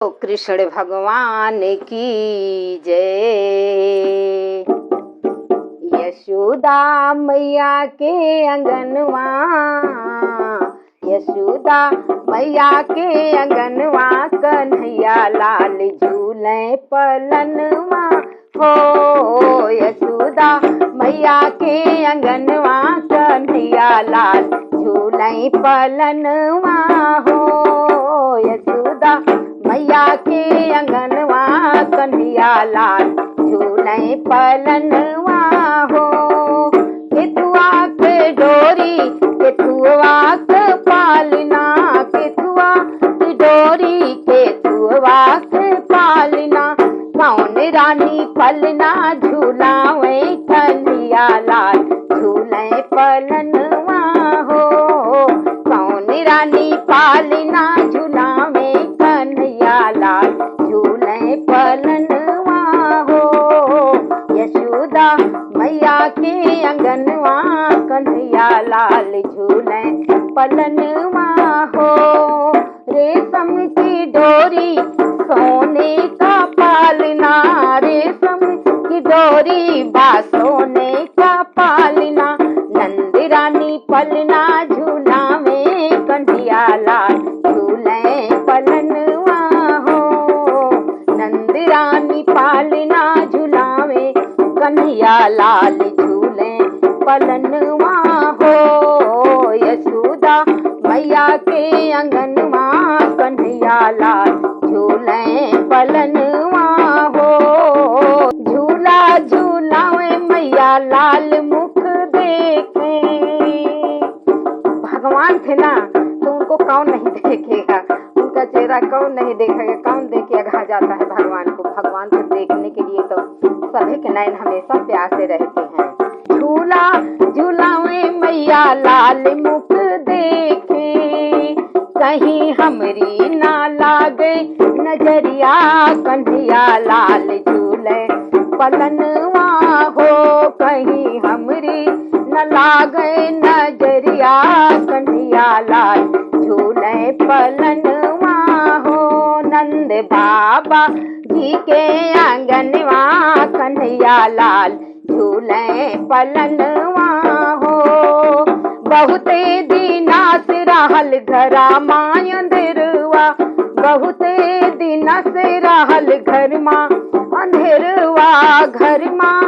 कृष्ण भगवान की जय। यशोदा मैया के अंगनवा, यशोदा मैया के अंगनवा, कन्हैया लाल झूले पलनवा हो। यशोदा मैया के अंगनवा, कन्हैया लाल झूले पलनवा हो। यशोदा मैया के अंगनवा, कन्हैया लाल झूले पलनवा हो। केतुआ के डोरी केतुआ के पालना, केतुआ की डोरी केतुआ के पालना, कौन रानी पलना झूलावे, कन्हैया लाल झूले पलनवा हो। कौन रानी पालना झूलावे, कन्हैया लाल झूले पलनवा हो। यशोदा मैया के अंगनवा, कन्हैया लाल झूले पलनवा हो। रेशम की डोरी सोने का पालना, रेशम की डोरी बा सोने का पालना, नंद रानी पलना झूलावे, कन्हैया लाल झूले पलनवा हो। नंद रानी पालना झूलावे, कन्हैया लाल झूले पलनवा हो। यशोदा मैया के अंगनवा, कन्हैया लाल झूले पलनवा हो। झूला झूलावे मैया लाल मुख देखे, भगवान थे ना तो उनको कौन नहीं देखेगा, उनका चेहरा कौन नहीं देखेगा, कौन देख के अघा जाता है भगवान को। भगवान को देखने के लिए तो सभी के नयन हमेशा प्यासे रहते हैं। झूला झूलावे मैया लाल मुख देखे, कहीं हमरी ना लागे नजरिया, कन्हैया लाल झूले पलनवा हो। कहीं हमरी न लागे नजरिया, कन्हैया लाल झूले पलनवा हो। नंद बाबा जी के आंगनवा, कन्हैया लाल झूले पलनवा हो। बहुते दिना से रहल घरा माँ अंधेरवा, बहुते दिना से रहल घर माँ अंधेरवा, घर माँ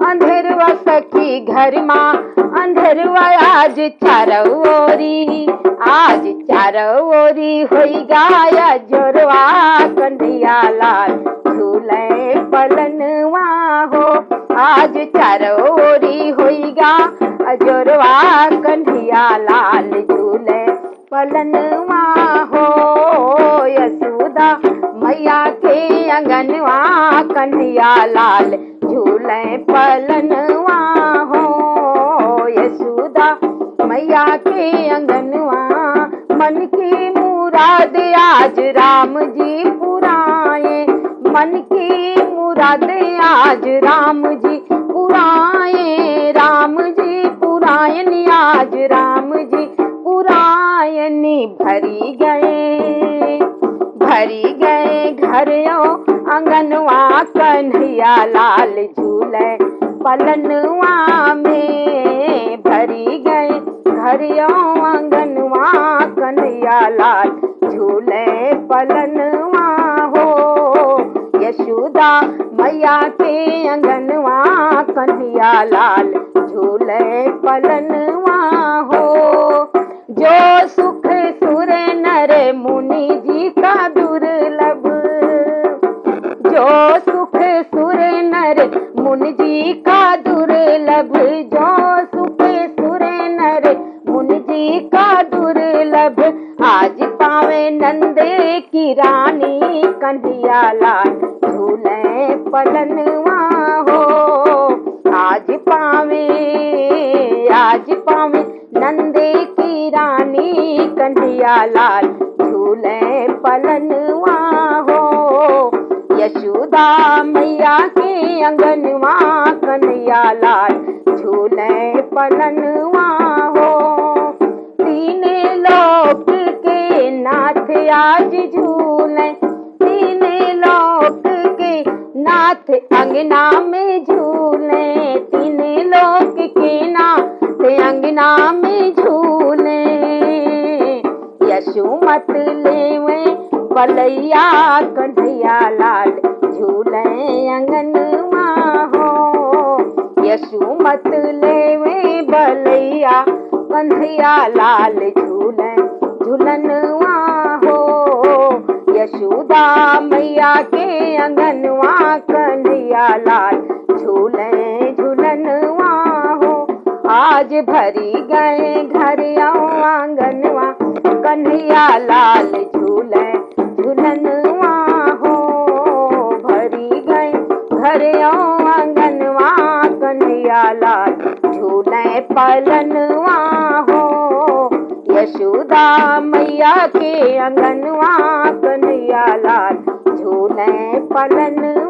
अंधेरवा सखी घर माँ अंधेरवा। आज चारों ओरी, आज चारों ओरी होई गाया जोरवा, कन्हैया लाल झूले पलनवा हो। आज चारों ओरी होई गा जोरवा, कन्हैया लाल झूले पलनवा हो। यशोदा मैया के अंगनवा, कन्हैया लाल झूले पलनवा हो। यशोदा मैया के अंगनवा, मन की मुराद आज राम जी पुराए, मन की मुराद आज राम जी पुराए, राम जी पुरायनी आज राम जी पुरायनी। भरी गए घरों अंगनवा, कन्हैया लाल झूले पलनवा में। भरी गए घरों अंगनवा, कन्हैया लाल झूले पलनवा हो। यशोदा मैया के अंगनवा, कन्हैया लाल झूले पलनवा हो। जो सुख सुर नर मुनि जी का दुर्लभ, जो सुख सुर नर मुनि जी का दुर्लभ, जो सुख सुर नर मुनि जी का दुर्लभ, आज पावे नंद की रानी, कन्हैया लाल झूले पलनवा हो। आज पावे नंद की रानी, कन्हैया लाल झूले पलनवा हो। यशोदा मैया के अंगनवा, कन्हैया लाल झूले पलनवा हो। तीन लोक के नाथ आज झूले, तीन नाथ अंगना में झूले, तीन लोक के नाथ अंगना में झूले। यशोमत लेवे बलैया कन्हैया लाल झूले अंगनवा हो। यशोमत लेवे बलैया कन्हैया लाल झूले झूलनवा हो। यशोदा मैया के अंगनवा कन्हैया लाल झूले झूलनवा हो। आज भरी गए घर आंगनवा कन्हैया लाल झूले झूलनवा हो। भरी गए घर आंगनवा कन्हैया लाल झूले पलनवा हो। यशोदा मैया के अंगनवा कन्हैया लाल झूले पलनवा